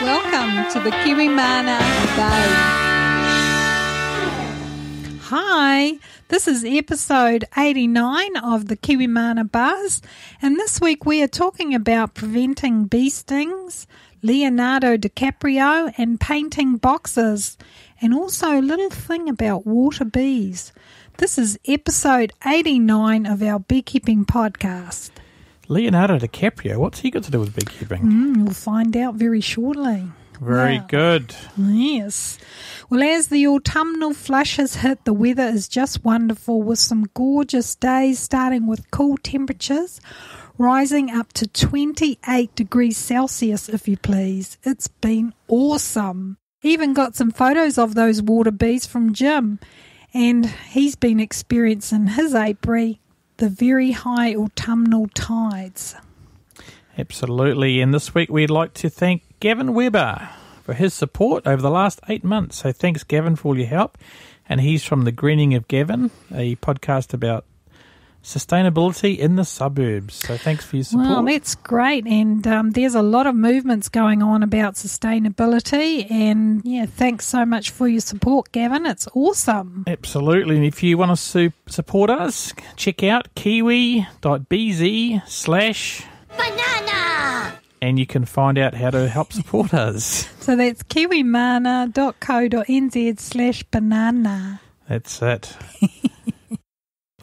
Welcome to the Kiwi Mana Bay. Hi, this is episode 89 of the Kiwi Mana Buzz, and this week we are talking about preventing bee stings, Leonardo DiCaprio, and painting boxes, and also a little thing about water bees. This is episode 89 of our beekeeping podcast. Leonardo DiCaprio, what's he got to do with beekeeping? You'll find out very shortly. Very good. Yes. Well, as the autumnal flush has hit, the weather is just wonderful with some gorgeous days starting with cool temperatures rising up to 28 degrees Celsius, if you please. It's been awesome. Even got some photos of those water bees from Jim, and he's been experiencing his apiary the very high autumnal tides. Absolutely. And this week we'd like to thank Gavin Weber for his support over the last 8 months. So thanks, Gavin, for all your help. And he's from The Greening of Gavin, a podcast about sustainability in the suburbs. So thanks for your support. Well, that's great. And there's a lot of movements going on about sustainability. And, yeah, thanks so much for your support, Gavin. It's awesome. Absolutely. And if you want to support us, check out kiwi.bz/banana. And you can find out how to help support us. So that's kiwimana.co.nz/banana. That's it.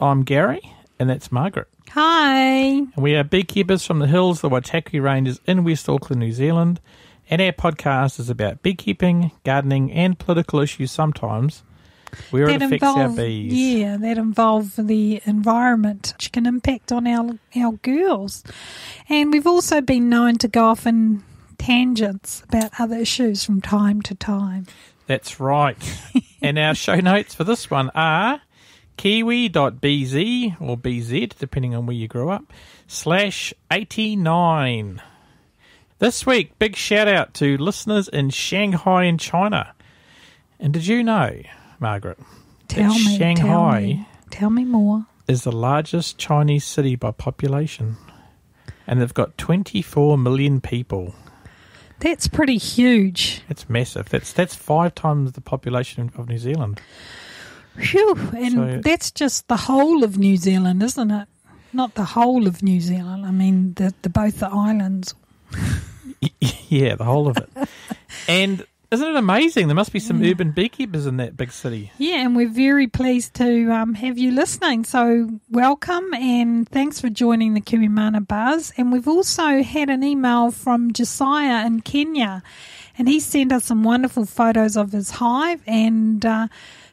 I'm Gary. And that's Margaret. Hi. And we are beekeepers from the hills, the Waitaki Ranges in West Auckland, New Zealand. And our podcast is about beekeeping, gardening, and political issues sometimes, where it affects our bees. Yeah, that involve the environment, which can impact on our girls. And we've also been known to go off in tangents about other issues from time to time. That's right. And our show notes for this one are kiwi.bz or bz, depending on where you grew up, /89. This week, big shout out to listeners in Shanghai in China. And did you know, Margaret, Shanghai tell me more, is the largest Chinese city by population, and they've got 24 million people. That's pretty huge. It's massive. That's 5 times the population of New Zealand. Phew, and that's just the whole of New Zealand, isn't it? Not the whole of New Zealand. I mean, both the islands. Yeah, the whole of it. And isn't it amazing? There must be some urban beekeepers in that big city. Yeah, and we're very pleased to have you listening. So welcome, and thanks for joining the Kiwi Mana Buzz. And we've also had an email from Josiah in Kenya, and he sent us some wonderful photos of his hive, and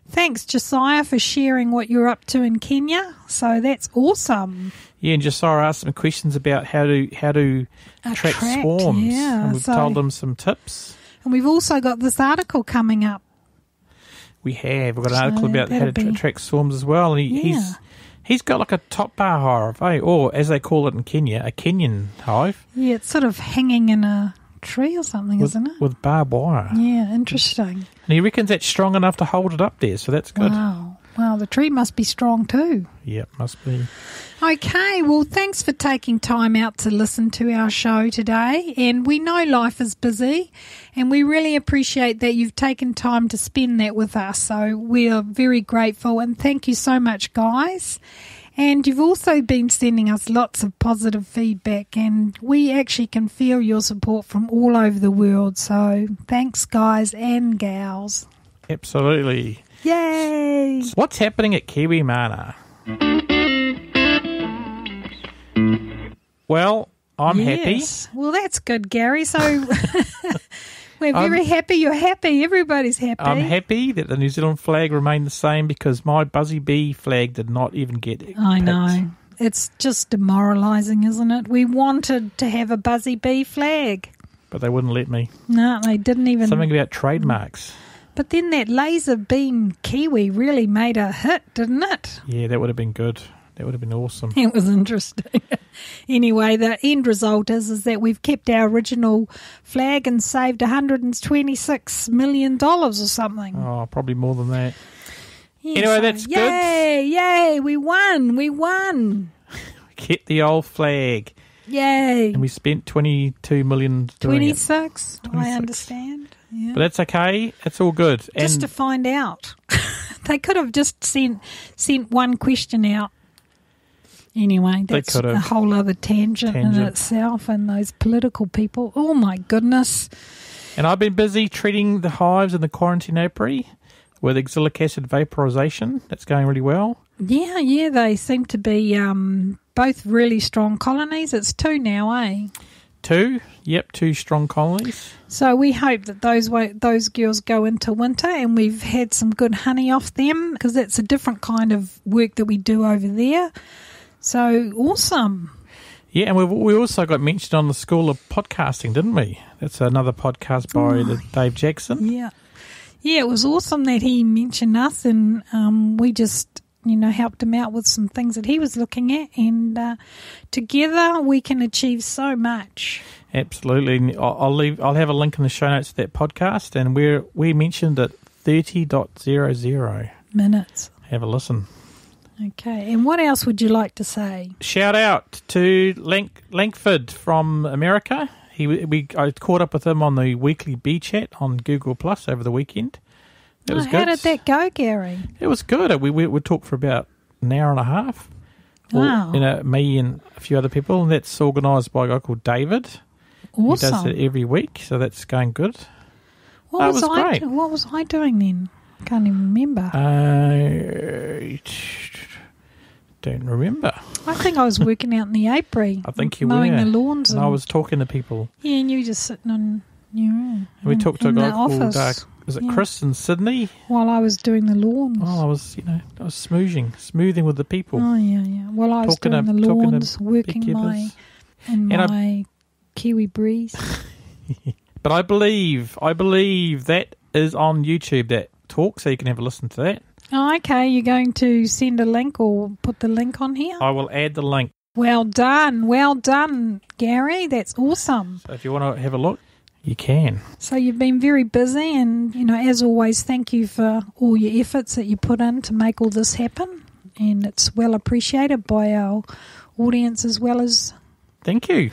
thanks, Josiah, for sharing what you're up to in Kenya. So that's awesome. Yeah, and Josiah asked some questions about how to attract swarms. Yeah, and we've told them some tips. And we've also got this article coming up. We've got an article about how to attract swarms as well. And he's got like a top bar hive, or as they call it in Kenya, a Kenyan hive. Yeah, it's sort of hanging in a tree or something, isn't it? With barbed wire. Yeah, interesting. And he reckons that's strong enough to hold it up there, so that's good. Wow, the tree must be strong too. Yeah, must be. Okay, well, thanks for taking time out to listen to our show today. And we know life is busy, and we really appreciate that you've taken time to spend that with us. So we are very grateful, and thank you so much, guys. And you've also been sending us lots of positive feedback, and we actually can feel your support from all over the world. So thanks, guys and gals. Absolutely. Yay! What's happening at Kiwi Mana? Well, I'm happy. Well, that's good, Gary. So we're very happy. You're happy. Everybody's happy. I'm happy that the New Zealand flag remained the same because my Buzzy Bee flag did not even get picked. I know. It's just demoralising, isn't it? We wanted to have a Buzzy Bee flag. But they wouldn't let me. No, they didn't even. Something about trademarks. But then that laser beam kiwi really made a hit, didn't it? Yeah, that would have been good. That would have been awesome. It was interesting. Anyway, the end result is that we've kept our original flag and saved $126 million or something. Oh, probably more than that. Yeah, anyway, so that's yay, good. Yay, we won. We kept the old flag. Yay. And we spent $22 million doing 26, it. 26. I understand. Yeah. But that's okay. It's all good. Just And to find out. They could have just sent one question out. Anyway, that's a whole other tangent in itself, and those political people. Oh, my goodness. And I've been busy treating the hives in the quarantine apiary with oxalic acid vaporization. That's going really well. Yeah, they seem to be both really strong colonies. It's 2 now, eh? 2? Yep, 2 strong colonies. So we hope that those girls go into winter, and we've had some good honey off them, because that's a different kind of work that we do over there. So awesome. Yeah, and we also got mentioned on the School of Podcasting, didn't we? That's another podcast by Dave Jackson. Yeah. Yeah, it was awesome that he mentioned us, and we just, helped him out with some things that he was looking at, and together we can achieve so much. Absolutely. I'll have a link in the show notes to that podcast, and we mentioned it 30.00 minutes. Have a listen. Okay, and what else would you like to say? Shout out to Lankford from America. I caught up with him on the weekly bee chat on Google Plus over the weekend. It was good. How did that go, Gary? It was good. We talked for about an hour and a half. Wow. Me and a few other people, and that's organised by a guy called David. Awesome. He does it every week, so that's going good. What was great. What was I doing then? I can't even remember. Don't remember. I think I was working out in the apiary. I think you were. Mowing the lawns. And I was talking to people. Yeah, and you were just sitting on your own. We talked to a guy called, was it Chris in Sydney? While I was doing the lawns. Oh, I was smoothing with the people. Oh, yeah. Well, I was doing the lawns, working my Kiwi breeze. But I believe that is on YouTube, that talk, so you can have a listen to that. Oh, okay. You're going to send a link or put the link on here? I will add the link. Well done, Gary. That's awesome. So if you want to have a look, you can. So you've been very busy, and, as always, thank you for all your efforts that you put in to make all this happen, and it's well appreciated by our audience as well as... Thank you.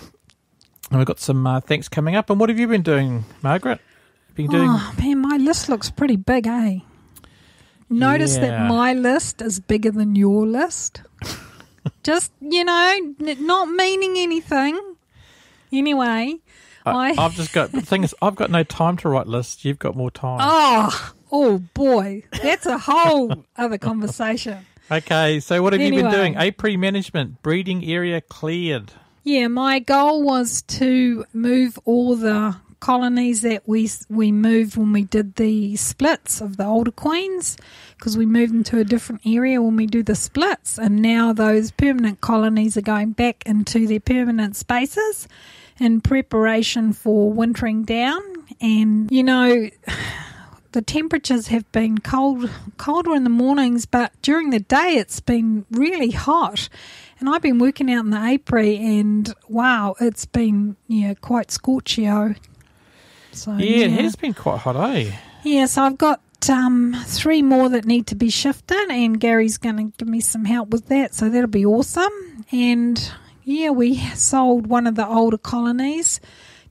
And we've got some thanks coming up. And what have you been doing, Margaret? Oh, man, my list looks pretty big, eh? Notice that my list is bigger than your list. Just, not meaning anything. Anyway, I've just got, the thing is, I've got no time to write lists. You've got more time. Oh boy. That's a whole other conversation. Okay, so what have you been doing? Apiary management, breeding area cleared. Yeah, my goal was to move all the colonies that we moved when we did the splits of the older queens, because we moved into a different area when we do the splits, and now those permanent colonies are going back into their permanent spaces in preparation for wintering down. And the temperatures have been colder in the mornings, but during the day it's been really hot. And I've been working out in the apiary, and wow, it's been quite scorchio. So, it has been quite hot, eh? Yeah, so I've got 3 more that need to be shifted, and Gary's going to give me some help with that, so that'll be awesome. And we sold one of the older colonies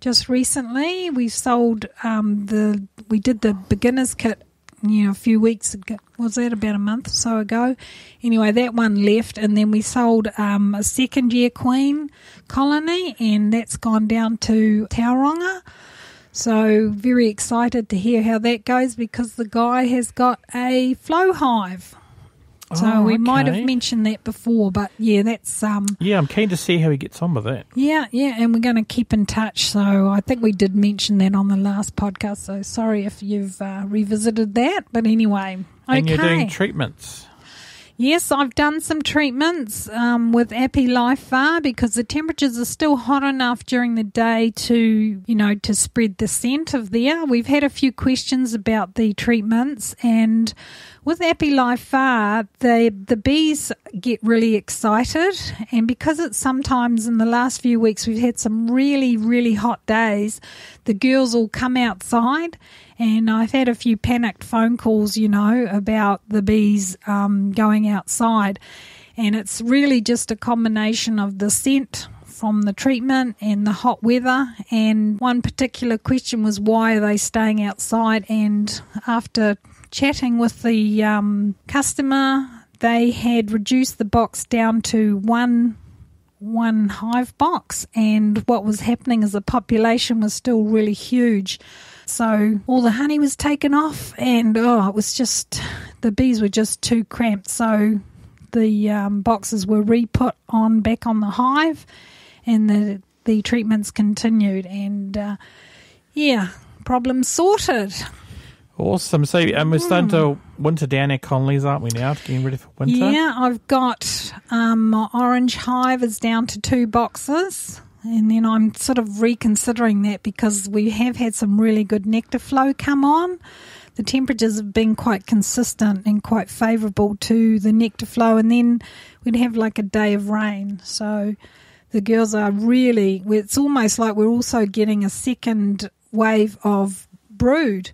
just recently. We sold we did the beginner's kit a few weeks ago. Was that about a month or so ago? Anyway, that one left, and then we sold a second year queen colony, and that's gone down to Tauranga. So very excited to hear how that goes, because the guy has got a flow hive. So we might have mentioned that before, but that's... Yeah, I'm keen to see how he gets on with that. Yeah, and we're going to keep in touch. So I think we did mention that on the last podcast, so sorry if you've revisited that. But anyway, okay. And you're doing treatments. Yes, I've done some treatments with Appy Life Thar, because the temperatures are still hot enough during the day to, to spread the scent of there. We've had a few questions about the treatments, and with Appy Life Thar, the bees get really excited, and because it's sometimes in the last few weeks we've had some really, really hot days, the girls will come outside. And I've had a few panicked phone calls, about the bees going outside. And it's really just a combination of the scent from the treatment and the hot weather. And one particular question was, why are they staying outside? And after chatting with the customer, they had reduced the box down to one hive box, and what was happening is the population was still really huge. So all the honey was taken off, and it was just, the bees were just too cramped. So the boxes were re-put on back on the hive, and the treatments continued, and problem sorted. Awesome. So we're starting to winter down our colonies, aren't we now, getting ready for winter? Yeah, I've got my orange hive is down to 2 boxes. And then I'm sort of reconsidering that because we have had some really good nectar flow come on. The temperatures have been quite consistent and quite favourable to the nectar flow. And then we'd have like a day of rain. So the girls are really, it's almost like we're also getting a second wave of brood.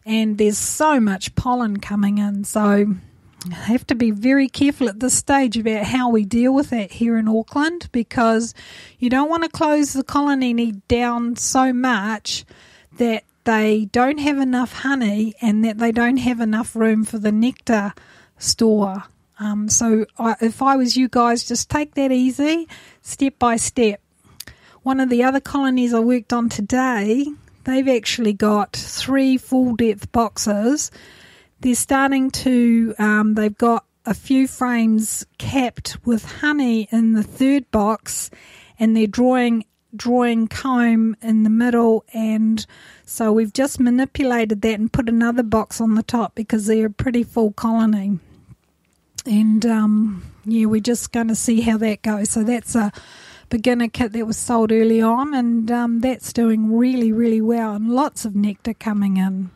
And there's so much pollen coming in. So I have to be very careful at this stage about how we deal with that here in Auckland, because you don't want to close the colony down so much that they don't have enough honey and that they don't have enough room for the nectar store. If I was you guys, just take that easy, step by step. One of the other colonies I worked on today, they've actually got 3 full-depth boxes. They're starting to, they've got a few frames capped with honey in the 3rd box, and they're drawing comb in the middle, and so we've just manipulated that and put another box on the top because they're a pretty full colony. And, we're just going to see how that goes. So that's a beginner kit that was sold early on, and that's doing really, really well, and lots of nectar coming in.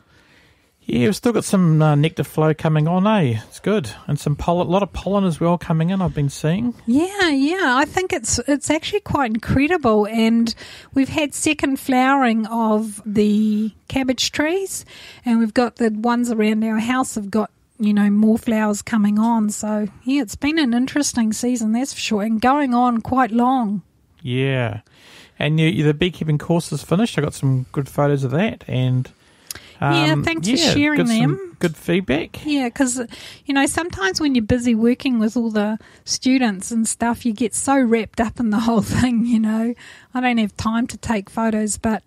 Yeah, we've still got some nectar flow coming on, eh? It's good. And some pollen, a lot of pollen as well coming in, I've been seeing. Yeah. I think it's actually quite incredible. And we've had second flowering of the cabbage trees, and we've got the ones around our house have got, more flowers coming on. So, yeah, it's been an interesting season, that's for sure, and going on quite long. Yeah. And the beekeeping course is finished. I got some good photos of that, and thanks for sharing them. Good feedback. Yeah, because, sometimes when you're busy working with all the students and stuff, you get so wrapped up in the whole thing, I don't have time to take photos. But,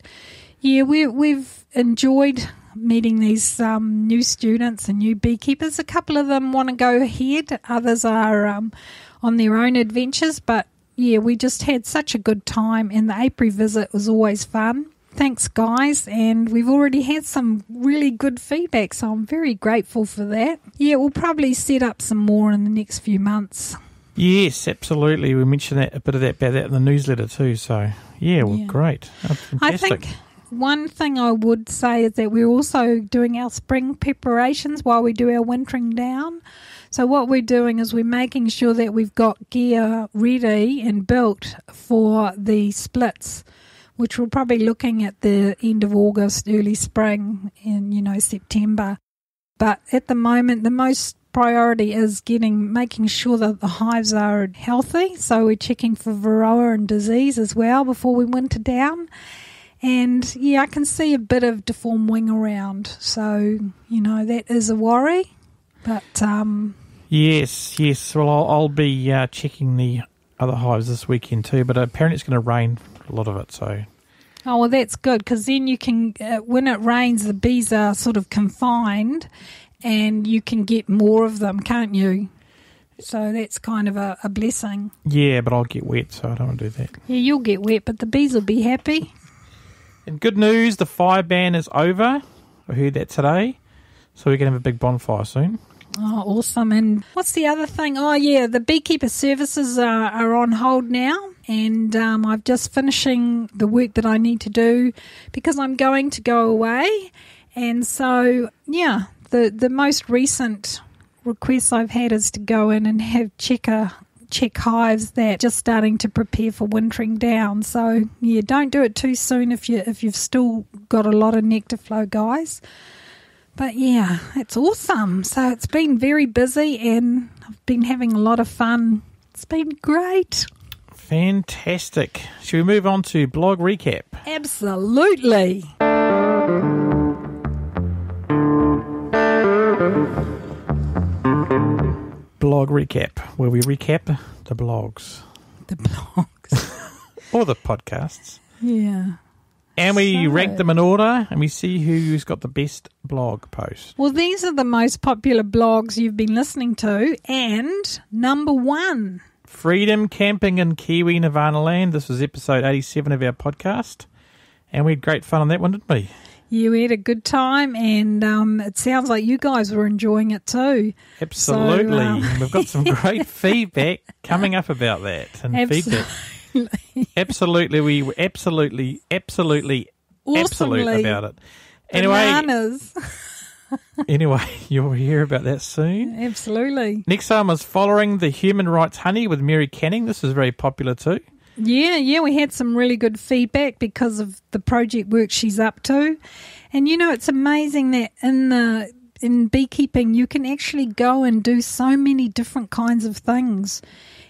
yeah, we've enjoyed meeting these new students and new beekeepers. A couple of them want to go ahead. Others are on their own adventures. But, yeah, we just had such a good time, and the apiary visit was always fun. Thanks, guys, and we've already had some really good feedback, so I'm very grateful for that. Yeah, we'll probably set up some more in the next few months. Yes, absolutely. We mentioned a bit about that in the newsletter too, so great. Oh, fantastic. I think one thing I would say is that we're also doing our spring preparations while we do our wintering down. So what we're doing is we're making sure that we've got gear ready and built for the splits, which we're probably looking at the end of August, early spring, in, September. But at the moment, the most priority is making sure that the hives are healthy. So we're checking for varroa and disease as well before we winter down. And, I can see a bit of deformed wing around. So, that is a worry. But Yes. Well, I'll be checking the other hives this weekend too, but apparently it's going to rain a lot of it, so. Oh, well, that's good, because then you can, when it rains, the bees are sort of confined and you can get more of them, can't you? So that's kind of a blessing. Yeah, but I'll get wet, so I don't want to do that. Yeah, you'll get wet, but the bees will be happy. And good news, the fire ban is over. I heard that today, so we're going to have a big bonfire soon. Oh, awesome. And what's the other thing? Oh, yeah, the beekeeper services are on hold now. And I'm just finishing the work that I need to do because I'm going to go away. And so, the most recent request I've had is to go in and check hives that are just starting to prepare for wintering down. So, don't do it too soon if you've still got a lot of nectar flow, guys. But it's awesome. So it's been very busy and I've been having a lot of fun. It's been great. Fantastic. Should we move on to blog recap? Absolutely. Blog recap, where we recap the blogs. The blogs. Or the podcasts. Yeah. And we rank them in order, and we see who's got the best blog post. Well, these are the most popular blogs you've been listening to. And number 1. Freedom Camping in Kiwi Nirvana Land. This was episode 87 of our podcast. And we had great fun on that one, didn't we? You had a good time, and it sounds like you guys were enjoying it too. Absolutely. So, We've got some great feedback coming up about that. And feedback. Absolutely. We were absolutely absolute about it. Bananas. Anyway, you'll hear about that soon. Absolutely. Next time was Following the Human Rights Honey with Mary Canning. This was very popular too. Yeah, we had some really good feedback because of the project work she's up to. And it's amazing that in beekeeping you can actually go and do so many different kinds of things.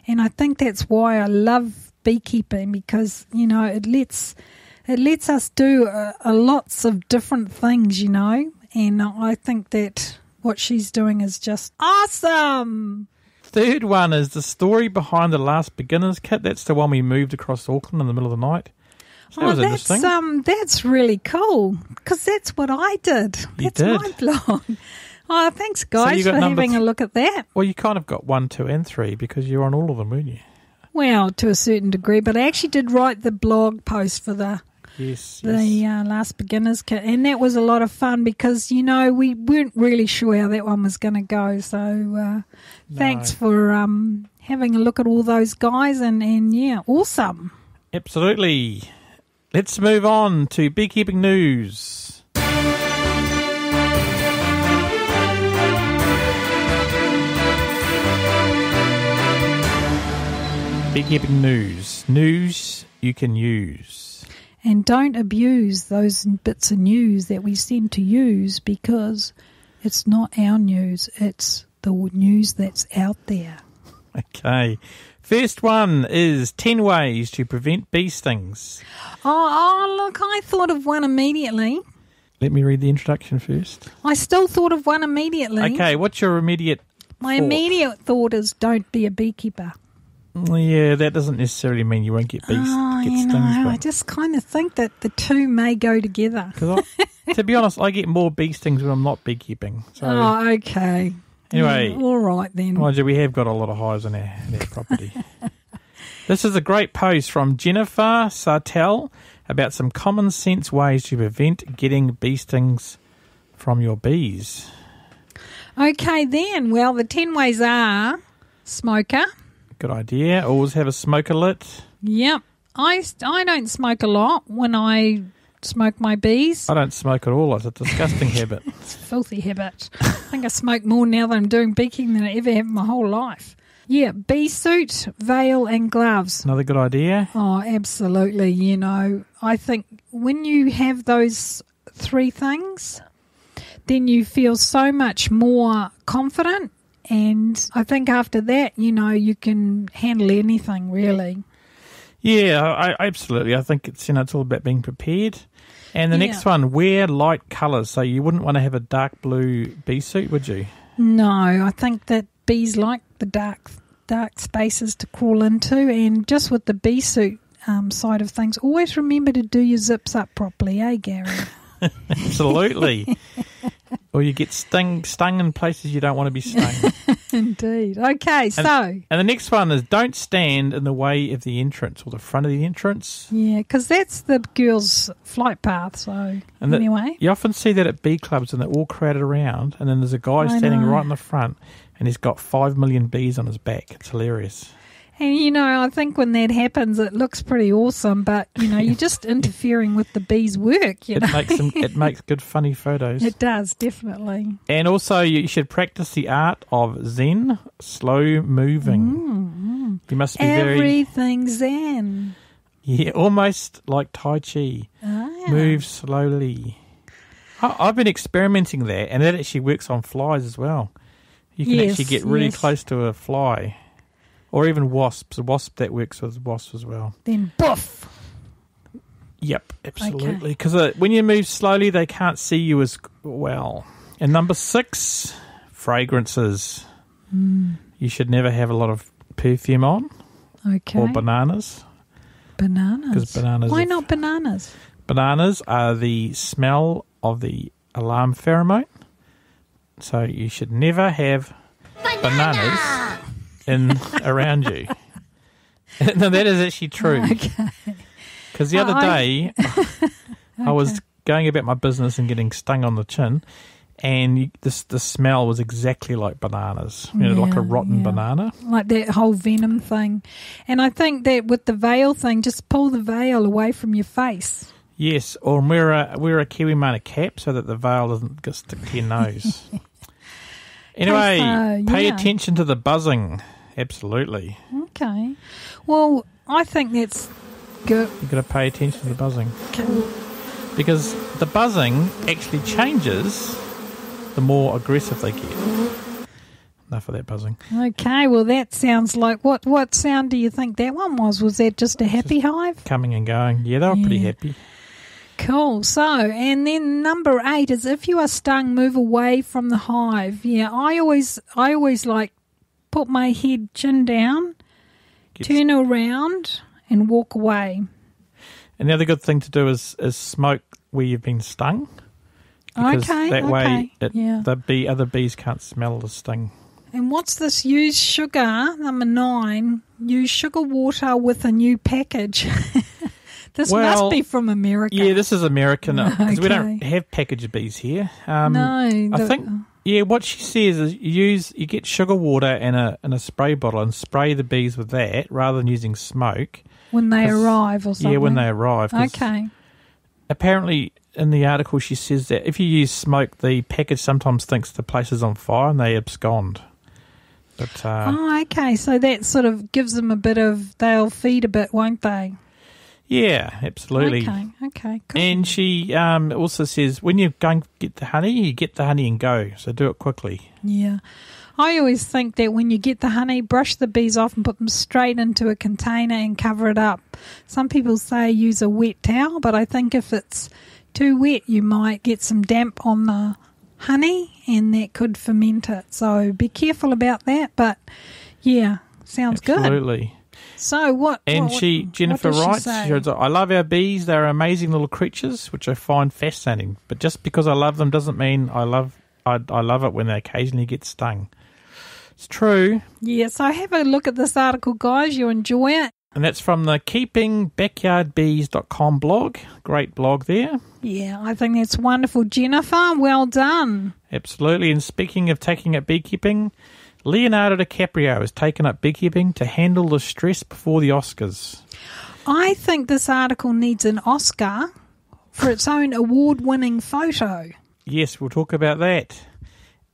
And I think that's why I love beekeeping, because it lets us do lots of different things, and I think that what she's doing is just awesome. Third one is the story behind the last beginner's kit. That's the one we moved across Auckland in the middle of the night. So that was interesting. That's really cool, because that's what I did. That's my blog. Oh, thanks guys for having a look at that. Well, you kind of got 1, 2 and 3 because you're on all of them, weren't you? Well, to a certain degree, but I actually did write the blog post for the last beginner's kit, and that was a lot of fun because we weren't really sure how that one was going to go. So thanks for having a look at all those guys, and yeah, awesome. Absolutely. Let's move on to beekeeping news. Beekeeping news. News you can use. And don't abuse those bits of news that we send to use, because it's not our news. It's the news that's out there. Okay. First one is 10 ways to prevent bee stings. Oh, look, I thought of one immediately. Let me read the introduction first. I still thought of one immediately. Okay, what's your immediate My thought? immediate thought is don't be a beekeeper. Yeah, that doesn't necessarily mean you won't get stings. I just kind of think that the two may go together. To be honest, I get more bee stings when I'm not beekeeping. So. Oh, okay. Anyway. Yeah, all right then. Mind you, we have got a lot of hives on our property. This is a great post from Jennifer Sartell about some common sense ways to prevent getting bee stings from your bees. Okay then. Well, the 10 ways are smoker. Good idea. Always have a smoker lit. Yep. I don't smoke a lot when I smoke my bees. I don't smoke at all. It's a disgusting habit. It's a filthy habit. I think I smoke more now that I'm doing beekeeping than I ever have in my whole life. Yeah, bee suit, veil and gloves. Another good idea. Oh, absolutely. I think when you have those 3 things, then you feel so much more confident. And I think after that, you can handle anything, really. Yeah, absolutely. I think it's all about being prepared. And the next one, wear light colours. So you wouldn't want to have a dark blue bee suit, would you? No, I think that bees like the dark spaces to crawl into. And just with the bee suit side of things, always remember to do your zips up properly, Gary? Absolutely. Or you get stung in places you don't want to be stung. Indeed. Okay, and the next one is don't stand in the way of the entrance or the front of the entrance. Yeah, because that's the girls' flight path, so anyway. You often see that at bee clubs and they're all crowded around, and then there's a guy standing right in the front and he's got 5 million bees on his back. It's hilarious. And, I think when that happens, it looks pretty awesome, but, you're just interfering with the bees' work, It makes good, funny photos. It does, definitely. And also, you should practice the art of Zen, slow moving. You must be Everything Zen. Yeah, almost like Tai Chi. Move slowly. I've been experimenting that, and that actually works on flies as well. You can actually get really close to a fly. Or even wasps. A wasp that works with wasps as well. Then boof. Yep, absolutely. Because when you move slowly, they can't see you as well. And number 6, fragrances. You should never have a lot of perfume on. Okay. Or bananas. Bananas. Bananas. Why not bananas? Bananas are the smell of the alarm pheromone. So you should never have bananas in around you. No, that is actually true. Okay. Because the other day, I was going about my business and getting stung on the chin, and the smell was exactly like bananas, like a rotten banana. Like that whole venom thing. And I think that with the veil thing, just pull the veil away from your face. Yes, or wear a Kiwi Mana cap so that the veil doesn't get stick to your nose. Anyway, pay attention to the buzzing. Absolutely. Okay. Well, I think that's good. You've got to pay attention to the buzzing. Because the buzzing actually changes the more aggressive they get. Enough of that buzzing. Okay, well that sounds like, what sound do you think that one was? Was that just a happy hive? Coming and going. Yeah, they were pretty happy. Cool. So, and then number 8 is if you are stung, move away from the hive. Yeah, I always like put my head chin down, turn around and walk away. And the other good thing to do is smoke where you've been stung. Because that way the other bees can't smell the sting. And what's this? Use sugar, number 9. Use sugar water with a new package. This must be from America. Yeah, this is American because we don't have packaged bees here. No. I think, what she says is you get sugar water in a spray bottle and spray the bees with that rather than using smoke. When they arrive or something? Yeah, when they arrive. Okay. Apparently, in the article, she says that if you use smoke, the package sometimes thinks the place is on fire and they abscond. But okay. So that sort of gives them a bit of, they'll feed a bit, won't they? Yeah, absolutely. Okay, cool. And she also says when you're going to get the honey, you get the honey and go. So do it quickly. Yeah. I always think that when you get the honey, brush the bees off and put them straight into a container and cover it up. Some people say use a wet towel, but I think if it's too wet, you might get some damp on the honey and that could ferment it. So be careful about that. But, yeah, sounds good. Absolutely. So Jennifer writes, I love our bees. They're amazing little creatures, which I find fascinating. But just because I love them doesn't mean I love it when they occasionally get stung. It's true. Yes, so have a look at this article, guys. You'll enjoy it. And that's from the keepingbackyardbees.com blog. Great blog there. Yeah, I think that's wonderful, Jennifer. Well done. Absolutely. And speaking of taking up beekeeping, Leonardo DiCaprio has taken up beekeeping to handle the stress before the Oscars. I think this article needs an Oscar for its own award-winning photo. Yes, we'll talk about that.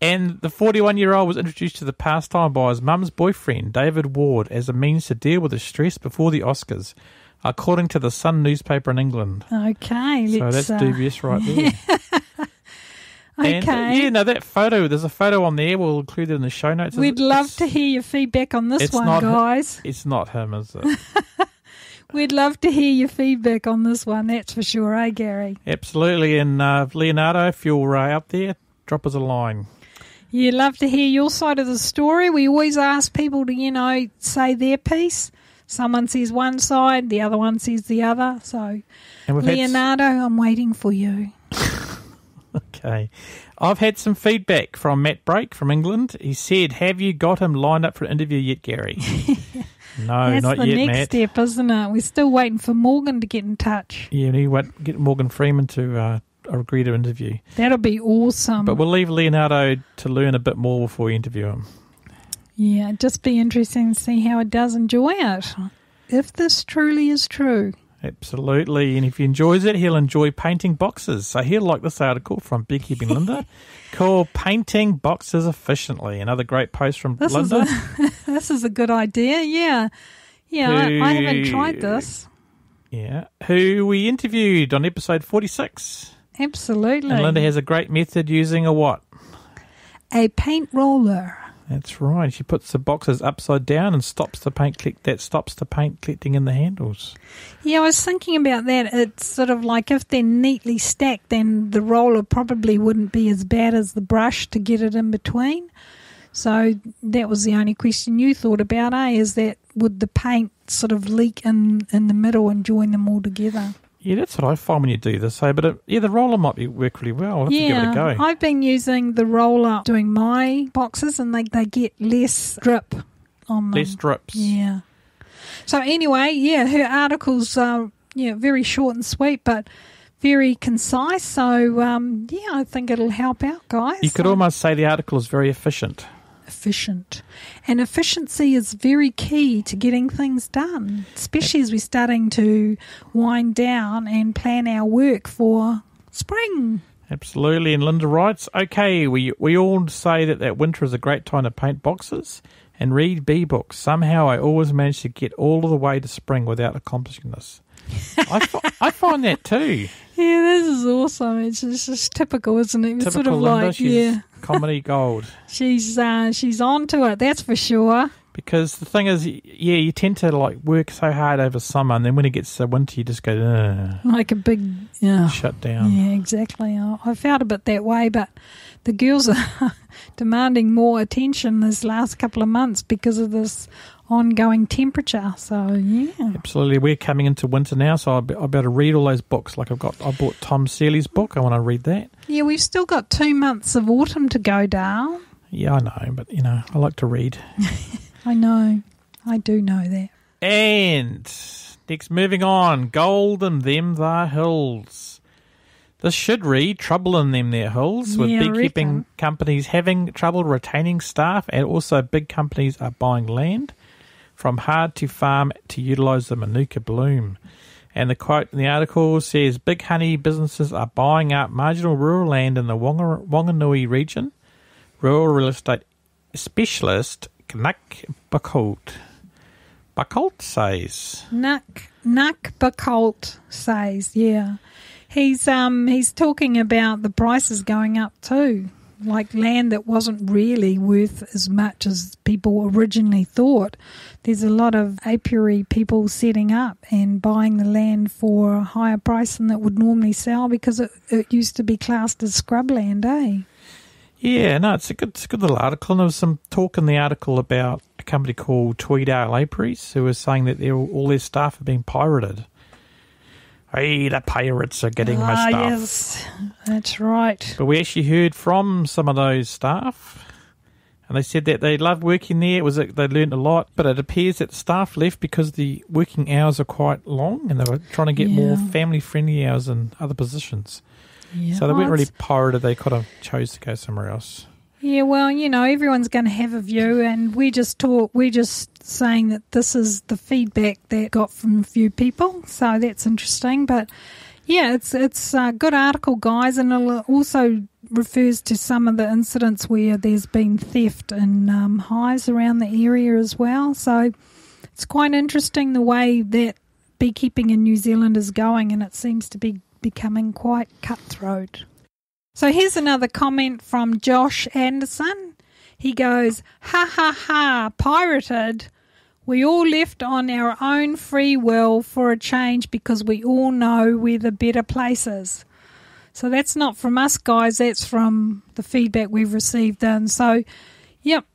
And the 41-year-old was introduced to the pastime by his mum's boyfriend, David Ward, as a means to deal with the stress before the Oscars, according to the Sun newspaper in England. Okay. So that's dubious right there. Okay. And, that photo, there's a photo on there. We'll include it in the show notes. We'd love to hear your feedback on this one, guys. It's not him, is it? We'd love to hear your feedback on this one, that's for sure, eh, Gary? Absolutely. And Leonardo, if you're out there, drop us a line. Yeah, love to hear your side of the story. We always ask people to, say their piece. Someone says one side, the other one says the other. So, Leonardo, I'm waiting for you. Okay. I've had some feedback from Matt Brake from England. He said, have you got him lined up for an interview yet, Gary? No, that's not yet, Matt. That's the next step, isn't it? We're still waiting for Morgan to get in touch. Yeah, we won't get Morgan Freeman to agree to interview. That'll be awesome. But we'll leave Leonardo to learn a bit more before we interview him. Yeah, it'd just be interesting to see how he does enjoy it, if this truly is true. Absolutely, and if he enjoys it, he'll enjoy painting boxes. So he'll like this article from Beekeeping Linda called Painting Boxes Efficiently. Another great post from Linda. This is a good idea, yeah. Yeah, I haven't tried this. Yeah, who we interviewed on episode 46. Absolutely. And Linda has a great method using a what? A paint roller. That's right. She puts the boxes upside down and stops the paint collecting in the handles. Yeah, I was thinking about that. It's sort of like if they're neatly stacked, then the roller probably wouldn't be as bad as the brush to get it in between. So that was the only question you thought about, is that would the paint sort of leak in the middle and join them all together? Yeah, that's what I find when you do this. But the roller might work really well. I'll have to give it a go. I've been using the roller doing my boxes, and they get less drip on them. Less drips. Yeah. So anyway, her articles are very short and sweet, but very concise. So I think it'll help out, guys. You could almost say the article is very efficient. And efficiency is very key to getting things done, especially as we're starting to wind down and plan our work for spring. Absolutely. And Linda writes, okay, we all say that winter is a great time to paint boxes and read bee books. Somehow I always manage to get all the way to spring without accomplishing this. I find that too. Yeah, this is awesome. It's just typical, isn't it? Typical sort of Linda, like, she's comedy gold. She's on to it, that's for sure. Because the thing is, you tend to work so hard over summer, and then when it gets to winter, you just go, like a big shut down. Yeah, exactly. I felt a bit that way, but the girls are demanding more attention this last couple of months because of this ongoing temperature. So yeah, absolutely. We're coming into winter now, so I better read all those books. I bought Tom Seeley's book. I want to read that. Yeah, we've still got 2 months of autumn to go, Dale. Yeah, I know, but I like to read. I know. I do know that. And next, moving on, gold in them thar hills. This should read trouble in them there hills, with beekeeping companies having trouble retaining staff, and also big companies are buying land from hard to farm to utilise the Manuka bloom. And the quote in the article says, big honey businesses are buying up marginal rural land in the Wanganui region. Rural real estate specialist Nuck Buckolt says. Nuck Buckolt says, yeah. He's talking about the prices going up too. Like land that wasn't really worth as much as people originally thought. There's a lot of apiary people setting up and buying the land for a higher price than it would normally sell because it used to be classed as scrubland, eh? Yeah, no, it's a good little article. And there was some talk in the article about a company called Tweedale Apiaries who was saying that all their staff are being pirated. Hey, the pirates are getting my stuff. Yes, that's right. But we actually heard from some of those staff, and they said that they loved working there. They learned a lot, but it appears that the staff left because the working hours are quite long, and they were trying to get more family-friendly hours in other positions. Yeah, so they weren't really pirated. They kind of chose to go somewhere else. Yeah, well, everyone's going to have a view, and we're just saying that this is the feedback that got from a few people, so that's interesting. But yeah, it's a good article, guys, and it also refers to some of the incidents where there's been theft in hives around the area as well. So it's quite interesting the way that beekeeping in New Zealand is going, and it seems to be becoming quite cutthroat. So here's another comment from Josh Anderson. He goes, ha ha ha, pirated. We all left on our own free will for a change because we all know we're the better places. So that's not from us, guys. That's from the feedback we've received. And so, yep.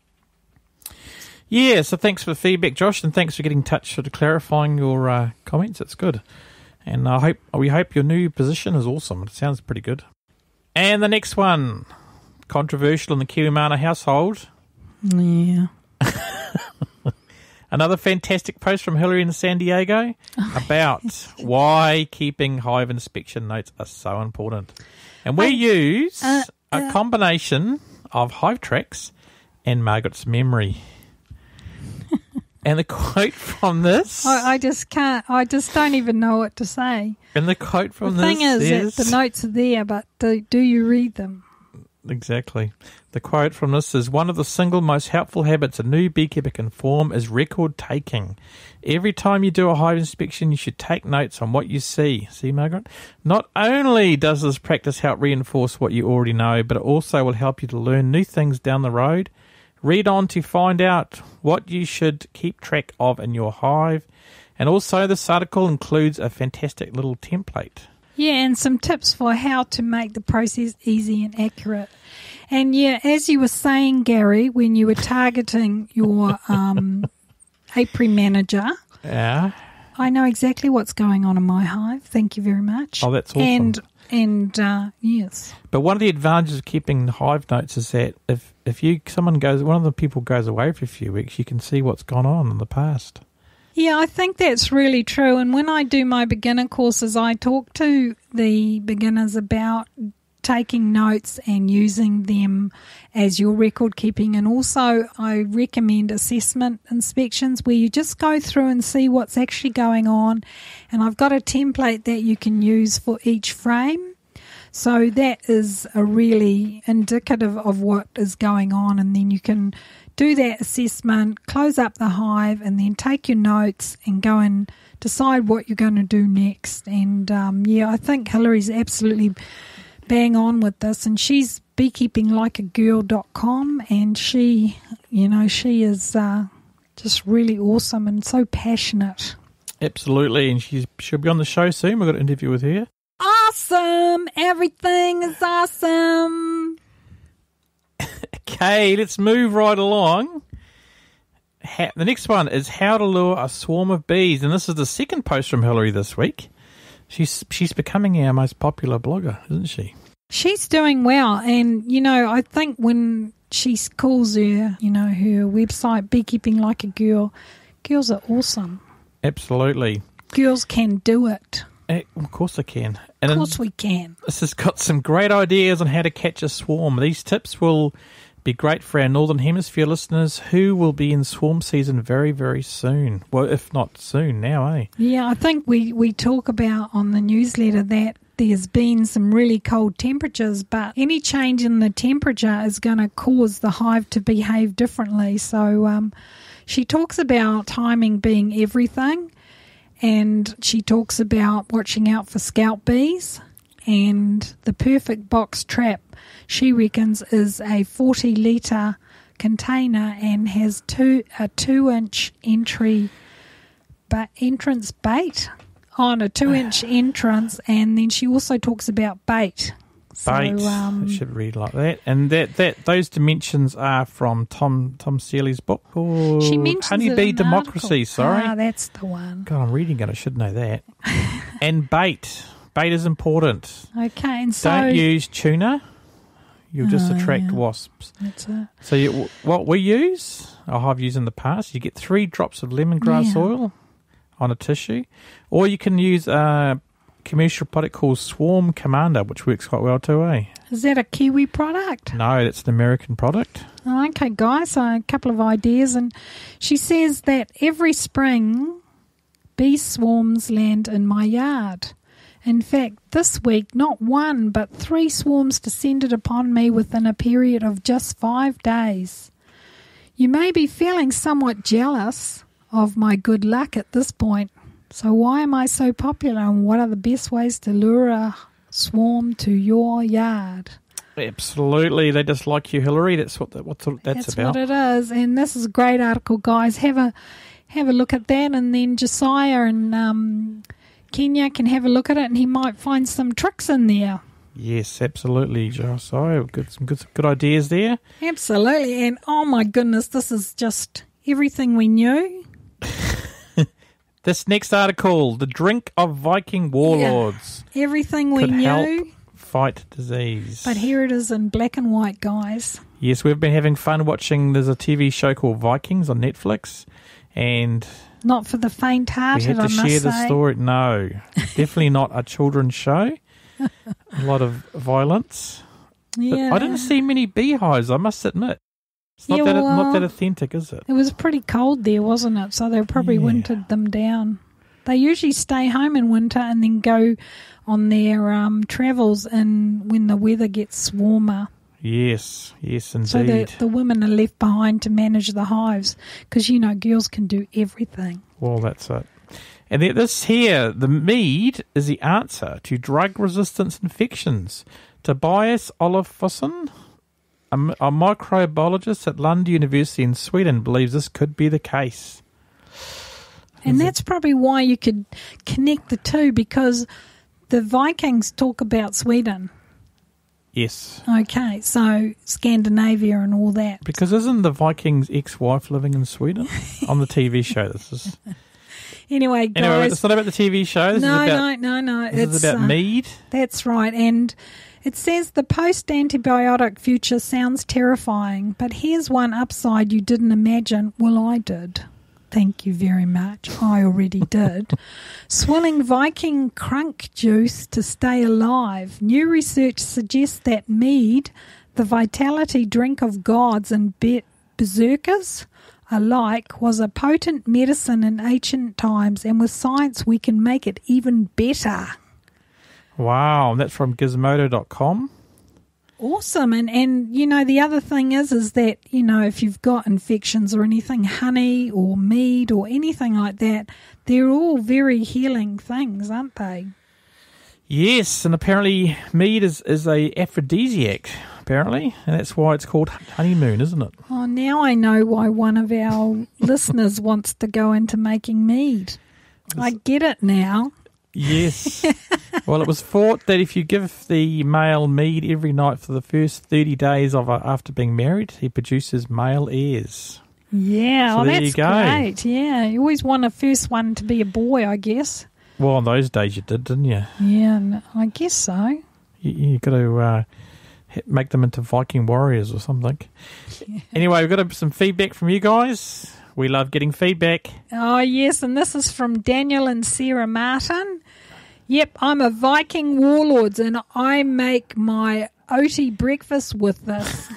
Yeah, so thanks for the feedback, Josh, and thanks for getting in touch, sort of clarifying your comments. It's good. And we hope your new position is awesome. It sounds pretty good. And the next one, controversial in the Kiwimana household. Yeah. Another fantastic post from Hillary in San Diego about why keeping hive inspection notes are so important. And we use a combination of hive tracks and Margaret's memory. And the quote from this... I just don't even know what to say. And the quote from this... The thing is that the notes are there, but do you read them? Exactly. The quote from this is, one of the single most helpful habits a new beekeeper can form is record taking. Every time you do a hive inspection, you should take notes on what you see. See, Margaret? Not only does this practice help reinforce what you already know, but it also will help you to learn new things down the road. Read on to find out what you should keep track of in your hive. And also this article includes a fantastic little template. Yeah, and some tips for how to make the process easy and accurate. And yeah, as you were saying, Gary, when you were targeting your apiary manager, yeah, I know exactly what's going on in my hive. Thank you very much. Oh, that's awesome. And yes. But one of the advantages of keeping hive notes is that if one of the people goes away for a few weeks, you can see what's gone on in the past. Yeah, I think that's really true. And when I do my beginner courses, I talk to the beginners about taking notes and using them as your record keeping. And also I recommend assessment inspections where you just go through and see what's actually going on. And I've got a template that you can use for each frame. So that is a really indicative of what is going on. And then you can do that assessment, close up the hive, and then take your notes and go and decide what you're going to do next. And yeah, I think Hillary's absolutely bang on with this, and she's beekeepinglikeagirl.com, and she is just really awesome and so passionate. Absolutely, and she'll be on the show soon. We've got an interview with her. Awesome! Everything is awesome! Okay, let's move right along. The next one is how to lure a swarm of bees, and this is the second post from Hillary this week. She's becoming our most popular blogger, isn't she? She's doing well, and I think when she calls her, her website Beekeeping Like a Girl, girls are awesome. Absolutely, girls can do it. Of course they can. And of course we can. This has got some great ideas on how to catch a swarm. These tips will be great for our Northern Hemisphere listeners who will be in swarm season very, very soon. Well, if not soon now, eh? Yeah, I think we talk about on the newsletter that there's been some really cold temperatures, but any change in the temperature is going to cause the hive to behave differently. So she talks about timing being everything. And she talks about watching out for scout bees, and the perfect box trap, she reckons, is a 40-litre container and has a 2-inch entrance bait on a 2-inch entrance, and then she also talks about bait. Bait, I should read like that. And those dimensions are from Tom Seeley's book, or she mentions Honeybee Democracy, article. Sorry. Ah, that's the one. God, I'm reading it, I should know that. And bait. Bait is important. Okay, and so... Don't use tuna. You'll just attract wasps. That's it. So what we use, I've used in the past, you get 3 drops of lemongrass oil on a tissue, or you can use a commercial product called Swarm Commander, which works quite well too, eh? Is that a Kiwi product? No, that's an American product. Okay, guys, so a couple of ideas. And she says that every spring, bee swarms land in my yard. In fact, this week, not 1, but 3 swarms descended upon me within a period of just 5 days. You may be feeling somewhat jealous of my good luck at this point. So why am I so popular, and what are the best ways to lure a swarm to your yard? Absolutely. They just like you, Hillary. That's what that's about. That's what it is. And this is a great article, guys. Have a look at that, and then Josiah and Kenya can have a look at it, and he might find some tricks in there. Yes, absolutely, Josiah. Some good ideas there. Absolutely. And oh my goodness, this is just everything we knew. This next article, the drink of Viking Warlords. Yeah, everything we knew. Help fight disease. But here it is in black and white, guys. Yes, we've been having fun watching. There's a TV show called Vikings on Netflix, and not for the faint-hearted, we had to share the story. No, definitely not a children's show. A lot of violence. Yeah, but I didn't see many beehives, I must admit. It's not that authentic, is it? It was pretty cold there, wasn't it? So they probably wintered them down. They usually stay home in winter and then go on their travels when the weather gets warmer. Yes, indeed. So the women are left behind to manage the hives because, girls can do everything. Well, that's it. And this here, the mead is the answer to drug-resistant infections. Tobias Olafsson, A microbiologist at Lund University in Sweden believes this could be the case. And that's probably why you could connect the two, because the Vikings talk about Sweden. Yes. Okay, so Scandinavia and all that. Because isn't the Viking's ex-wife living in Sweden on the TV show? This is Anyway, guys. It's not about the TV show. No. This is about mead. That's right. And it says the post-antibiotic future sounds terrifying, but here's one upside you didn't imagine. Well, I did. Thank you very much. I already did. Swilling Viking crunk juice to stay alive. New research suggests that mead, the vitality drink of gods and berserkers alike, was a potent medicine in ancient times, and with science we can make it even better. Wow, that's from gizmodo.com. Awesome. And you know, the other thing is that, you know, if you've got infections or anything, honey or mead or anything like that, they're all very healing things, aren't they? Yes, and apparently mead is a aphrodisiac, apparently, and that's why it's called honeymoon, isn't it? Oh, now I know why one of our listeners wants to go into making mead. I get it now. Yes. Well, it was thought that if you give the male mead every night for the first 30 days after being married, he produces male heirs. Yeah, so that's great. Yeah, you always want a first one to be a boy, I guess. Well, in those days you did, didn't you? Yeah, I guess so. You got to make them into Viking warriors or something. Yeah. Anyway, we've got some feedback from you guys. We love getting feedback. Oh, yes, and this is from Daniel and Sarah Martin. Yep, I'm a Viking Warlords, and I make my oaty breakfast with this.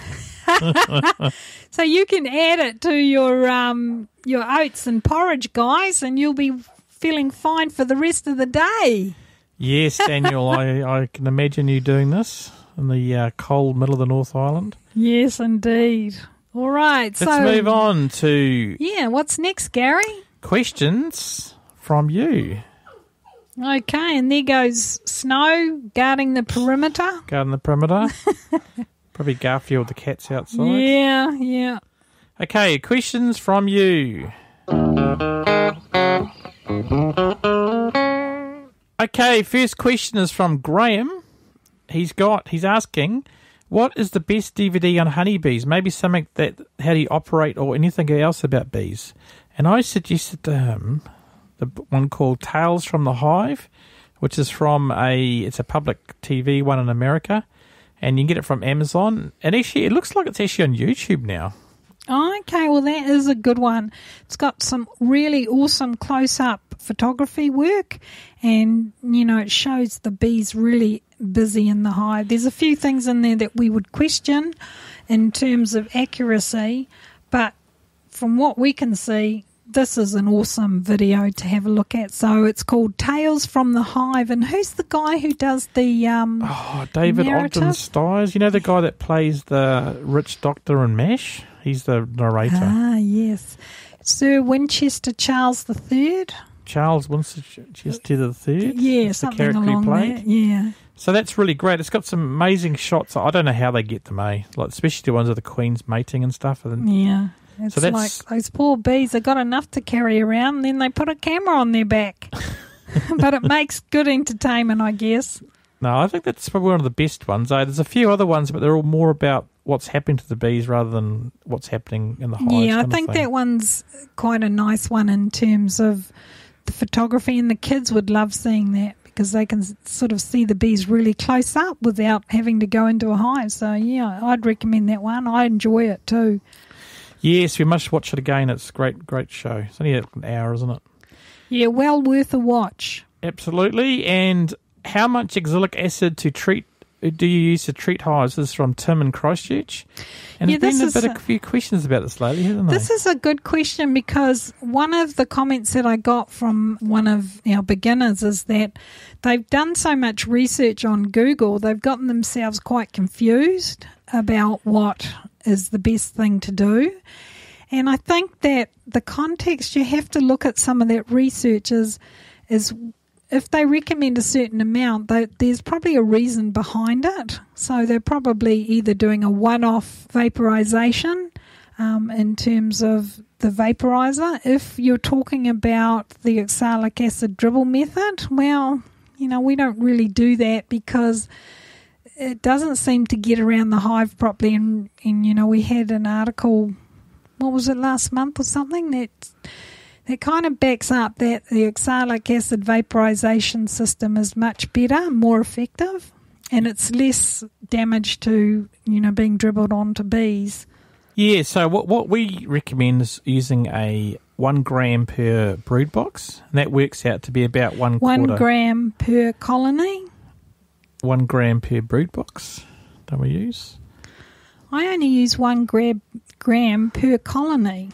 So you can add it to your oats and porridge, guys, and you'll be feeling fine for the rest of the day. Yes, Daniel, I can imagine you doing this in the cold middle of the North Island. Yes, indeed. All right. Let's move on to... Yeah, what's next, Gary? Questions from you. Okay, and there goes Snow guarding the perimeter. Guarding the perimeter. Probably Garfield the cat's outside. Yeah. Okay, questions from you. Okay, first question is from Graham. He's asking, what is the best DVD on honeybees? Maybe something that how do you operate or anything else about bees. And I suggested to him the one called Tales from the Hive, which is from it's a public TV one in America, and you can get it from Amazon. And actually, it looks like it's actually on YouTube now. Okay, well, that is a good one. It's got some really awesome close-up photography work, and, you know, it shows the bees really busy in the hive. There's a few things in there that we would question in terms of accuracy, but from what we can see, this is an awesome video to have a look at. So it's called Tales from the Hive. And who's the guy who does the David narrative? Ogden Stiers. You know the guy that plays the rich doctor in MASH? He's the narrator. Ah, yes. Sir Winchester Charles III. Charles Winchester III? Yeah, something along that. Yeah. So that's really great. It's got some amazing shots. I don't know how they get them, like especially the ones of the queens mating and stuff. Yeah. It's so like those poor bees, they got enough to carry around, and then they put a camera on their back. But it makes good entertainment, I guess. No, I think that's probably one of the best ones. There's a few other ones, but they're all more about what's happening to the bees rather than what's happening in the hives. Yeah, I think that one's quite a nice one in terms of the photography, and the kids would love seeing that because they can sort of see the bees really close up without having to go into a hive. So, yeah, I'd recommend that one. I enjoy it too. Yes, we must watch it again. It's a great show. It's only an hour, isn't it? Yeah, well worth a watch. Absolutely. And how much oxalic acid do you use to treat hives? This is from Tim in Christchurch. And there's been a few questions about this lately, hasn't there? This is a good question because one of the comments that I got from one of our beginners is that they've done so much research on Google, they've gotten themselves quite confused about what is the best thing to do. And I think that the context, you have to look at some of that research is if they recommend a certain amount, there's probably a reason behind it. So they're probably either doing a one-off vaporization in terms of the vaporizer. If you're talking about the oxalic acid dribble method, well, we don't really do that because it doesn't seem to get around the hive properly. And we had an article, what was it, last month or something, that kind of backs up that the oxalic acid vaporization system is much better, more effective, and it's less damage to, being dribbled onto bees. Yeah, so what we recommend is using a 1 gram per brood box, and that works out to be about 1 gram per colony. 1 gram per brood box, don't we use? I only use 1 gram per colony.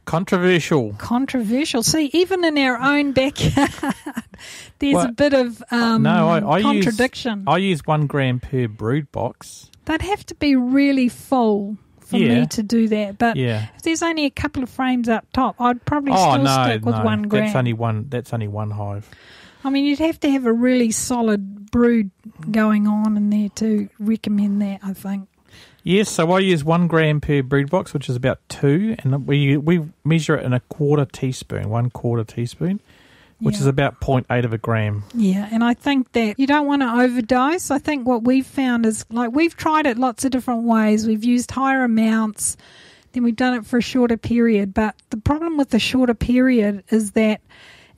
Controversial. Controversial. See, even in our own backyard, there's a bit of contradiction. I use 1 gram per brood box. They'd have to be really full for me to do that. But if there's only a couple of frames up top, I'd probably stick with 1 gram. That's only one hive. I mean, you'd have to have a really solid brood going on in there to recommend that, I think. Yes, so I use 1 gram per brood box, which is about 2, and we measure it in a quarter teaspoon, which is about 0.8 of a gram. Yeah, and I think that you don't want to overdose. I think what we've found is, we've tried it lots of different ways. We've used higher amounts, then we've done it for a shorter period. But the problem with the shorter period is that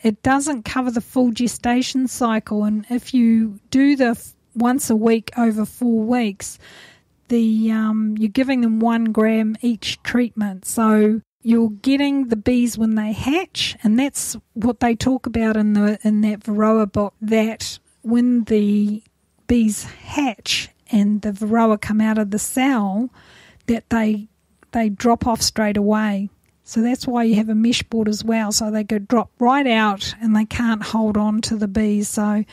it doesn't cover the full gestation cycle. And if you do the once a week over 4 weeks, you're giving them 1 gram each treatment. So you're getting the bees when they hatch, and that's what they talk about in that Varroa book, that when the bees hatch and the Varroa come out of the cell, that they drop off straight away. So that's why you have a mesh board as well, so they go drop right out and they can't hold on to the bees. So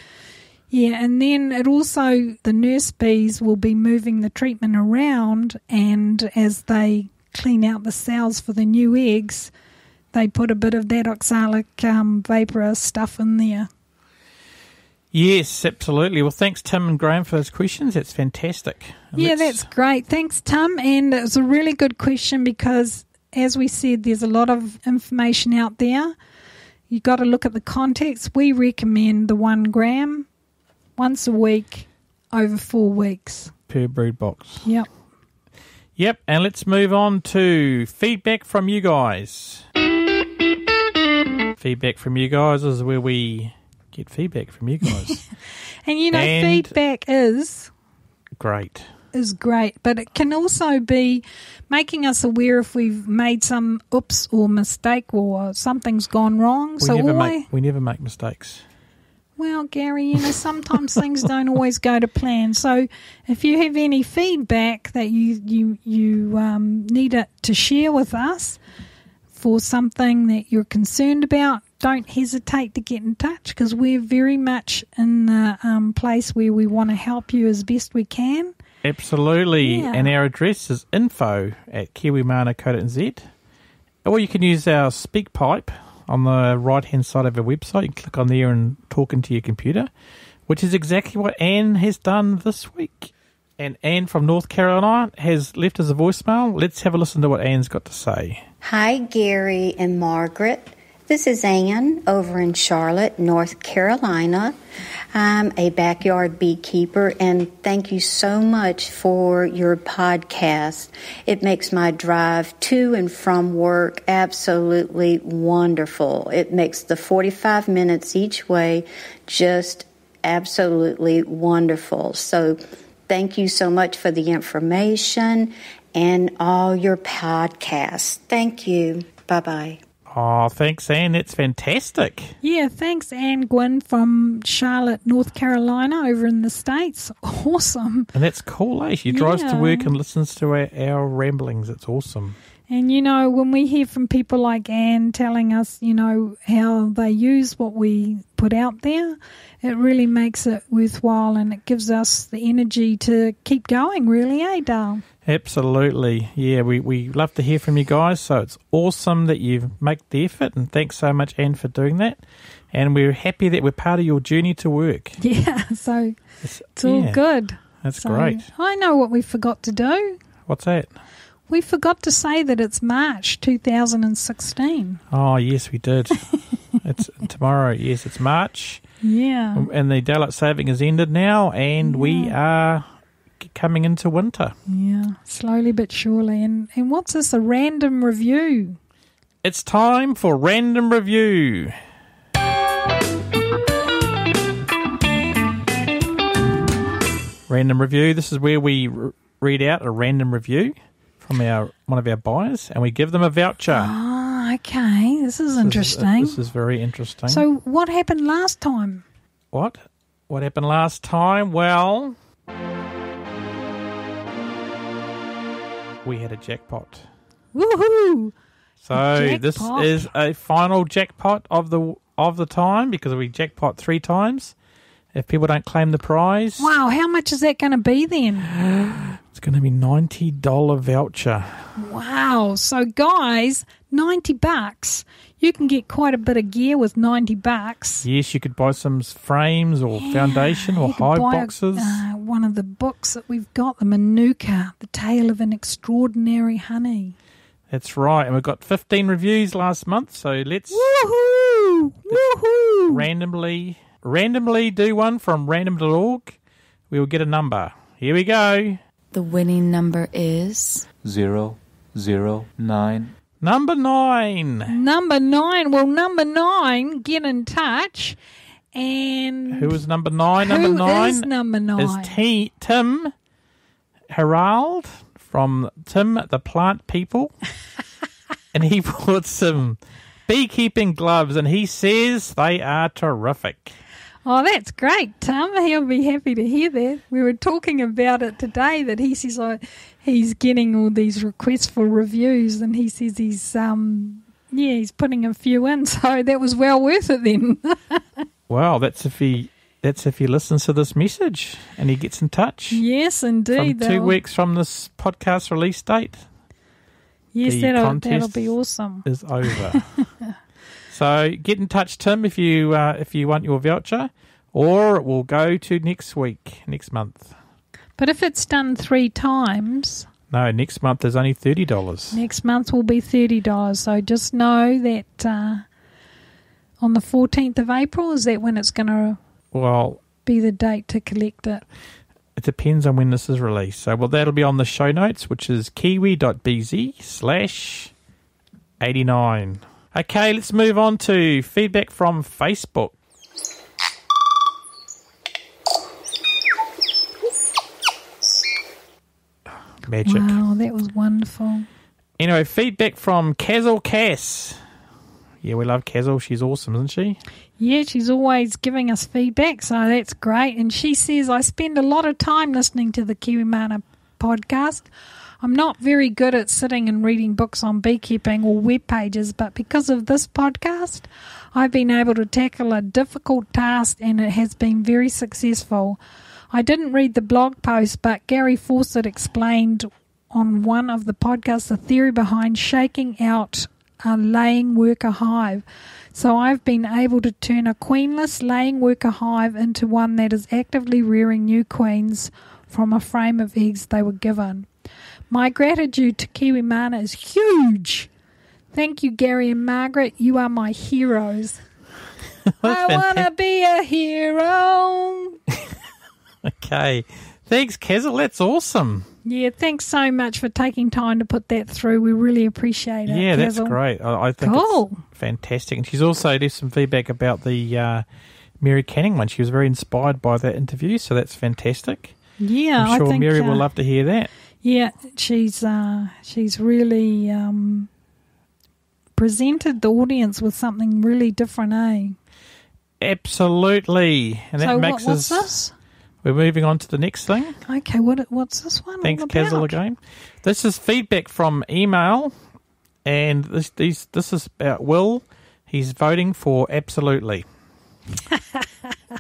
yeah, and then the nurse bees will be moving the treatment around, and as they clean out the cells for the new eggs, they put a bit of that oxalic vaporous stuff in there. Yes, absolutely. Well, thanks, Tim and Graham, for those questions. That's fantastic. That's great. Thanks, Tim. And it was a really good question because, as we said, there's a lot of information out there. You've got to look at the context. We recommend the 1 gram once a week over 4 weeks. Per brood box. Yep, and let's move on to feedback from you guys. Feedback from you guys is where we get feedback from you guys. and feedback is great. But it can also be making us aware if we've made some oops or mistake or something's gone wrong. We never make mistakes. Well, Gary, sometimes things don't always go to plan. So if you have any feedback that you need to share with us for something that you're concerned about, don't hesitate to get in touch because we're very much in the place where we want to help you as best we can. Absolutely. Yeah. And our address is info@kiwimana.co.nz, or you can use our speak pipe on the right-hand side of our website. You can click on there and talk into your computer, which is exactly what Anne has done this week. And Anne from North Carolina has left us a voicemail. Let's have a listen to what Anne's got to say. Hi, Gary and Margaret. This is Anne over in Charlotte, North Carolina. I'm a backyard beekeeper, and thank you so much for your podcast. It makes my drive to and from work absolutely wonderful. It makes the 45 minutes each way just absolutely wonderful. So thank you so much for the information and all your podcasts. Thank you. Bye-bye. Oh, thanks, Anne. That's fantastic. Yeah, thanks, Anne Gwynn from Charlotte, North Carolina, over in the States. Awesome. And that's cool, eh? She drives to work and listens to our ramblings. It's awesome. And, when we hear from people like Anne telling us, how they use what we put out there, it really makes it worthwhile and it gives us the energy to keep going, really, Dale? Absolutely. Yeah, we love to hear from you guys, so it's awesome that you make the effort, and thanks so much, Anne, for doing that. And we're happy that we're part of your journey to work. Yeah, so it's all good. That's great. I know what we forgot to do. What's that? We forgot to say that it's March 2016. Oh, yes, we did. It's tomorrow. Yes, it's March. Yeah. And the daylight saving has ended now, and we are coming into winter. Yeah, slowly but surely. And what's this, a random review? It's time for Random Review. Random Review. This is where we read out a random review from one of our buyers, and we give them a voucher. Oh, okay. This is interesting. This is very interesting. So what happened last time? What happened last time? Well, we had a jackpot. Woohoo! So this is a final jackpot of the time, because we jackpot 3 times. If people don't claim the prize. Wow, how much is that going to be then? It's going to be $90 voucher. Wow. So guys, $90. You can get quite a bit of gear with $90. Yes, you could buy some frames or foundation or hive boxes. One of the books that we've got, the Manuka, The Tale of an Extraordinary Honey. That's right. And we've got 15 reviews last month, so let's randomly do one from random.org. We will get a number. Here we go. The winning number is 009. Number 9. Number 9. Well, number 9, get in touch. And who is number 9? Number 9 is number 9? Is Tim Herald from Tim the Plant People. And he bought some beekeeping gloves, and he says they are terrific. Oh, that's great, Tom. He'll be happy to hear that. We were talking about it today, that he says he's getting all these requests for reviews, and he says he's putting a few in, so that was well worth it then. Wow, that's if he listens to this message and he gets in touch. Yes, indeed. From 2 weeks from this podcast release date. Yes, that'll be awesome. Is over. So get in touch, Tim, if you want your voucher, or it will go to next month. But if it's done 3 times... No, next month is only $30. Next month will be $30. So just know that on the 14th of April, is that when it's going to be the date to collect it? It depends on when this is released. So that'll be on the show notes, which is kiwi.bz/89. Okay, let's move on to feedback from Facebook. Magic. Wow, that was wonderful. Anyway, feedback from Kazzle Cass. Yeah, we love Kazzle. She's awesome, isn't she? Yeah, she's always giving us feedback, so that's great. And she says, I spend a lot of time listening to the Kiwi Mana podcast. I'm not very good at sitting and reading books on beekeeping or web pages, but because of this podcast, I've been able to tackle a difficult task, and it has been very successful. I didn't read the blog post, but Gary Fawcett explained on one of the podcasts the theory behind shaking out a laying worker hive. So I've been able to turn a queenless laying worker hive into one that is actively rearing new queens from a frame of eggs they were given. My gratitude to Kiwi Mana is huge. Thank you, Gary and Margaret. You are my heroes. I want to be a hero. Okay. Thanks, Kazzle. That's awesome. Yeah, thanks so much for taking time to put that through. We really appreciate it. Yeah, Kazzle. That's great. I think it's fantastic. And she's also did some feedback about the Mary Canning one. She was very inspired by that interview, so that's fantastic. Yeah, I'm sure I think Mary will love to hear that. Yeah, she's really presented the audience with something really different, eh? Absolutely. And that makes what's this? We're moving on to the next thing. Okay, what's this one? Thanks, Kazzle, again. This is feedback from email, And this is about Will. He's voting for absolutely.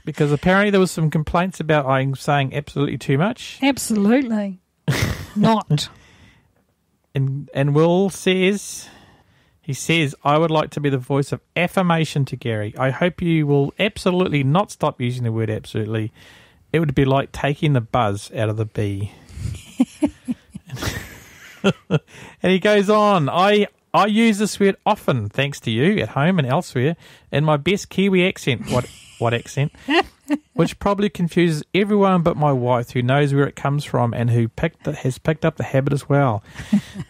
Because apparently there was some complaints about I'm saying absolutely too much. Absolutely. Not. And Will says, I would like to be the voice of affirmation to Gary. I hope you will absolutely not stop using the word absolutely. It would be like taking the buzz out of the bee. And he goes on, I use this word often, thanks to you, at home and elsewhere, in my best Kiwi accent. What accent? Which probably confuses everyone but my wife, who knows where it comes from and who has picked up the habit as well.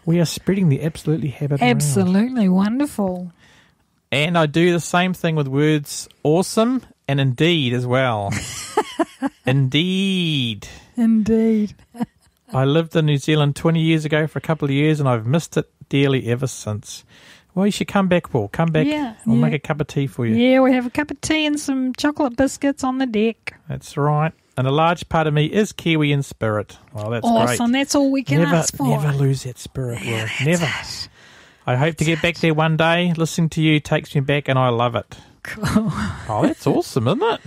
We are spreading the absolutely habit around. Absolutely wonderful. And I do the same thing with words awesome and indeed as well. Indeed. Indeed. I lived in New Zealand 20 years ago for a couple of years, and I've missed it dearly ever since. Well, you should come back, Paul. Come back. I'll make a cup of tea for you. Yeah, we have a cup of tea and some chocolate biscuits on the deck. That's right. And a large part of me is Kiwi in spirit. Well, that's great. Awesome. That's all we can ask for. Never lose that spirit, Will. Never. I hope to get back there one day. Listening to you takes me back, and I love it. Cool. Oh, that's awesome, isn't it?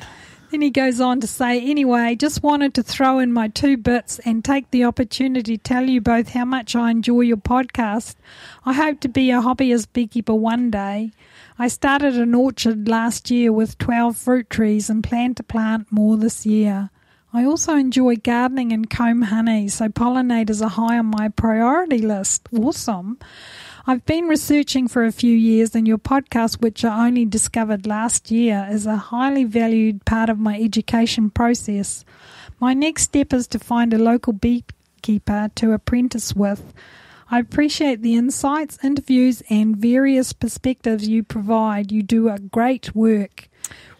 Then he goes on to say, anyway, just wanted to throw in my 2 bits and take the opportunity to tell you both how much I enjoy your podcast. I hope to be a hobbyist beekeeper one day. I started an orchard last year with 12 fruit trees and plan to plant more this year. I also enjoy gardening and comb honey, so pollinators are high on my priority list. Awesome. I've been researching for a few years, and your podcast, which I only discovered last year, is a highly valued part of my education process. My next step is to find a local beekeeper to apprentice with. I appreciate the insights, interviews, and various perspectives you provide. You do a great work.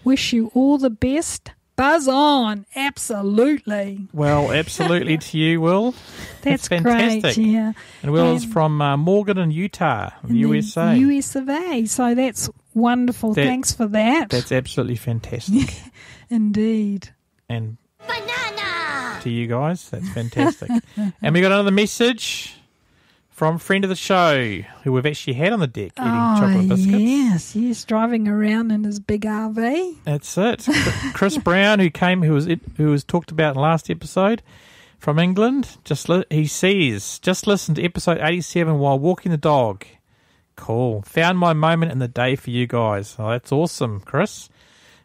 Wish you all the best. Buzz on. Absolutely. Well, absolutely to you, Will. That's fantastic. Great, yeah. And Will's from Morgan in Utah, USA. US of A, so that's wonderful. Thanks for that. That's absolutely fantastic. Indeed. And Banana! to you guys, that's fantastic. And we got another message from a friend of the show who we've actually had on the deck eating chocolate biscuits. Yes, driving around in his big RV. That's it. Chris Brown, who was talked about in the last episode, from England. He says, just listened to episode 87 while walking the dog. Cool. Found my moment in the day for you guys. Oh, that's awesome, Chris.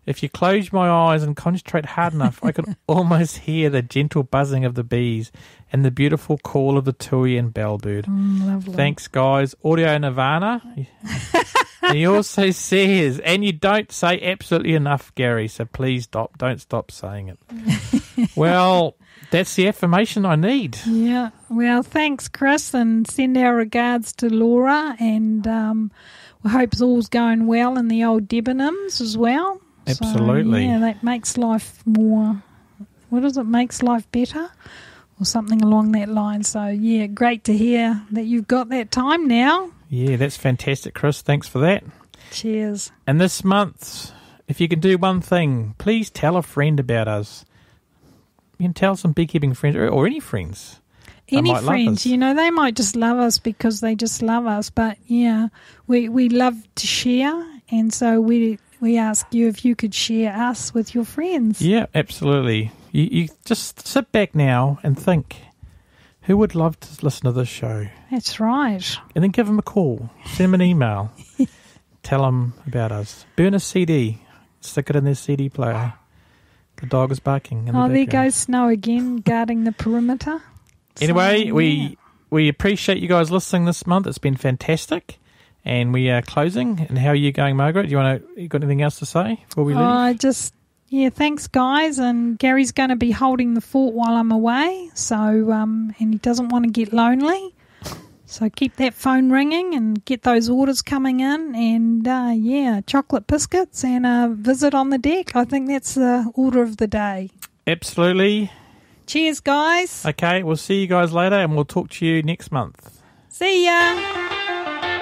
If you close my eyes and concentrate hard enough, I could almost hear the gentle buzzing of the bees and the beautiful call of the tui and bellbird. Lovely. Thanks, guys. Audio Nirvana. And he also says, and you don't say absolutely enough, Gary, so please don't stop saying it. Well, that's the affirmation I need. Yeah. Well, thanks, Chris, and send our regards to Laura, and we hope all's going well in the old Debenhams as well. Absolutely. So, yeah, that makes life more, what is it, makes life better? Or something along that line. So, yeah, great to hear that you've got that time now. Yeah, that's fantastic, Chris. Thanks for that. Cheers. And this month, if you can do one thing, please tell a friend about us. You can tell some beekeeping friends or any friends. Any friends, you know, they might just love us because they just love us. But, yeah, we love to share, and so we ask you if you could share us with your friends. Yeah, absolutely. You just sit back now and think, who would love to listen to this show? That's right. And then give them a call. Send them an email. Tell them about us. Burn a CD. Stick it in their CD player. The dog is barking in the background. There goes Snow again, guarding the perimeter. Anyway, we appreciate you guys listening this month. It's been fantastic. And we are closing. And how are you going, Margaret? You got anything else to say before we leave? Thanks, guys. And Gary's going to be holding the fort while I'm away. So, and he doesn't want to get lonely. So keep that phone ringing and get those orders coming in. And, chocolate biscuits and a visit on the deck. I think that's the order of the day. Absolutely. Cheers, guys. Okay, we'll see you guys later and we'll talk to you next month. See ya.